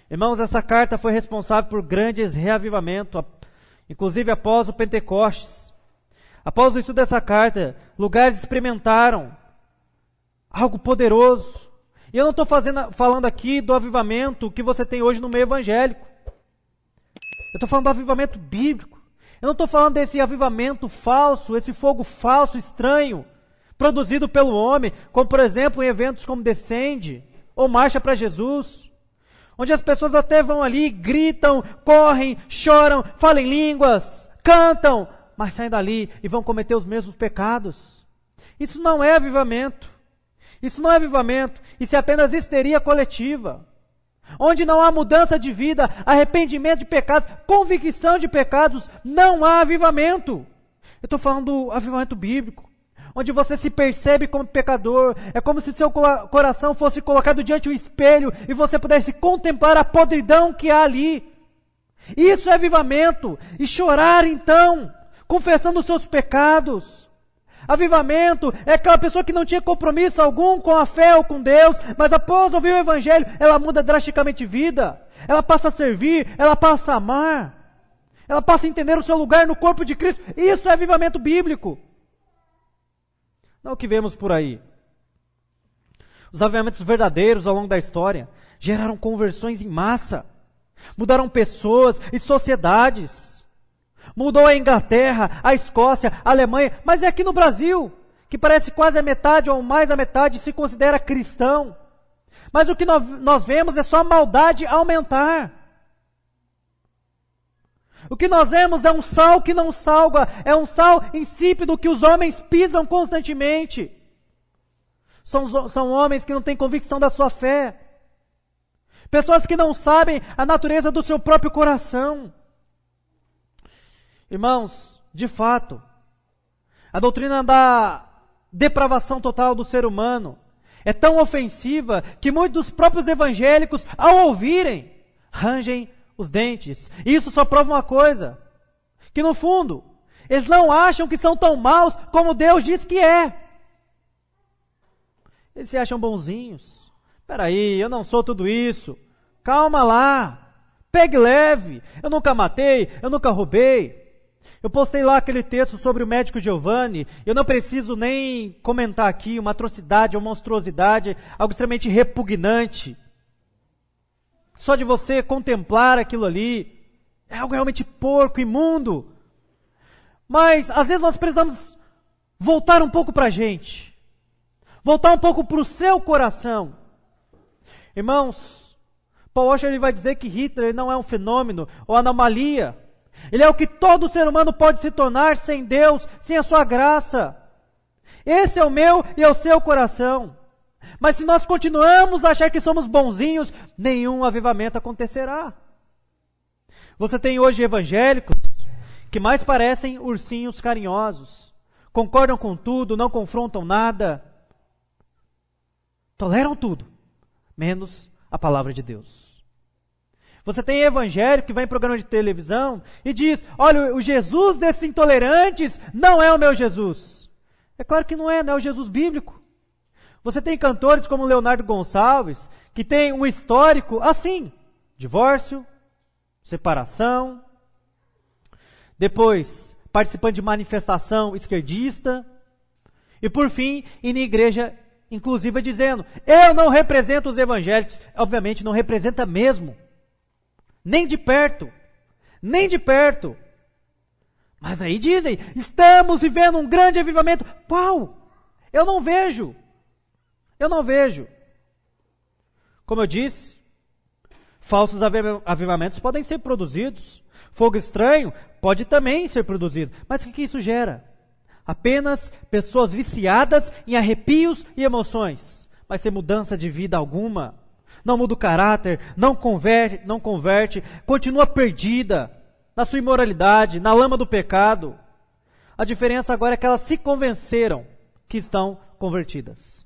Irmãos, essa carta foi responsável por grandes reavivamentos, inclusive após o Pentecostes. Após o estudo dessa carta, lugares experimentaram algo poderoso. E eu não estou falando aqui do avivamento que você tem hoje no meio evangélico. Eu estou falando do avivamento bíblico. Eu não estou falando desse avivamento falso, esse fogo falso, estranho, produzido pelo homem, como por exemplo em eventos como Descende ou Marcha para Jesus, onde as pessoas até vão ali, gritam, correm, choram, falam em línguas, cantam, mas saem dali e vão cometer os mesmos pecados. Isso não é avivamento. Isso não é avivamento. Isso é apenas histeria coletiva. Onde não há mudança de vida, arrependimento de pecados, convicção de pecados, não há avivamento. Eu estou falando do avivamento bíblico, onde você se percebe como pecador. É como se seu coração fosse colocado diante do espelho e você pudesse contemplar a podridão que há ali. Isso é avivamento. E chorar então, confessando os seus pecados. Avivamento é aquela pessoa que não tinha compromisso algum com a fé ou com Deus, mas após ouvir o Evangelho, ela muda drasticamente de vida. Ela passa a servir, ela passa a amar. Ela passa a entender o seu lugar no corpo de Cristo. Isso é avivamento bíblico. Não é o que vemos por aí. Os avivamentos verdadeiros ao longo da história geraram conversões em massa. Mudaram pessoas e sociedades. Mudou a Inglaterra, a Escócia, a Alemanha, mas é aqui no Brasil, que parece quase a metade ou mais da metade se considera cristão. Mas o que nós vemos é só a maldade aumentar. O que nós vemos é um sal que não salga, é um sal insípido que os homens pisam constantemente. São homens que não têm convicção da sua fé. Pessoas que não sabem a natureza do seu próprio coração. Irmãos, de fato, a doutrina da depravação total do ser humano é tão ofensiva que muitos dos próprios evangélicos, ao ouvirem, rangem os dentes. E isso só prova uma coisa, que no fundo, eles não acham que são tão maus como Deus diz que é. Eles se acham bonzinhos. Espera aí, eu não sou tudo isso. Calma lá, pegue leve. Eu nunca matei, eu nunca roubei. Eu postei lá aquele texto sobre o médico Giovanni. Eu não preciso nem comentar aqui uma atrocidade, uma monstruosidade, algo extremamente repugnante. Só de você contemplar aquilo ali, é algo realmente porco, imundo. Mas, às vezes, nós precisamos voltar um pouco para a gente. Voltar um pouco para o seu coração. Irmãos, Paul Washer ele vai dizer que Hitler não é um fenômeno ou anomalia. Ele é o que todo ser humano pode se tornar sem Deus, sem a sua graça. Esse é o meu e é o seu coração. Mas se nós continuamos a achar que somos bonzinhos, nenhum avivamento acontecerá. Você tem hoje evangélicos que mais parecem ursinhos carinhosos. Concordam com tudo, não confrontam nada. Toleram tudo, menos a palavra de Deus. Você tem evangélico que vai em programa de televisão e diz, olha, o Jesus desses intolerantes não é o meu Jesus. É claro que não é o Jesus bíblico. Você tem cantores como Leonardo Gonçalves, que tem um histórico assim, divórcio, separação, depois participando de manifestação esquerdista, e por fim, indo em igreja inclusiva dizendo, eu não represento os evangélicos. Obviamente não representa mesmo. Nem de perto. Nem de perto. Mas aí dizem, estamos vivendo um grande avivamento. Qual? Eu não vejo. Eu não vejo. Como eu disse, falsos avivamentos podem ser produzidos. Fogo estranho pode também ser produzido. Mas o que isso gera? Apenas pessoas viciadas em arrepios e emoções. Mas sem mudança de vida alguma. Não muda o caráter, não converte, continua perdida na sua imoralidade, na lama do pecado. A diferença agora é que elas se convenceram que estão convertidas.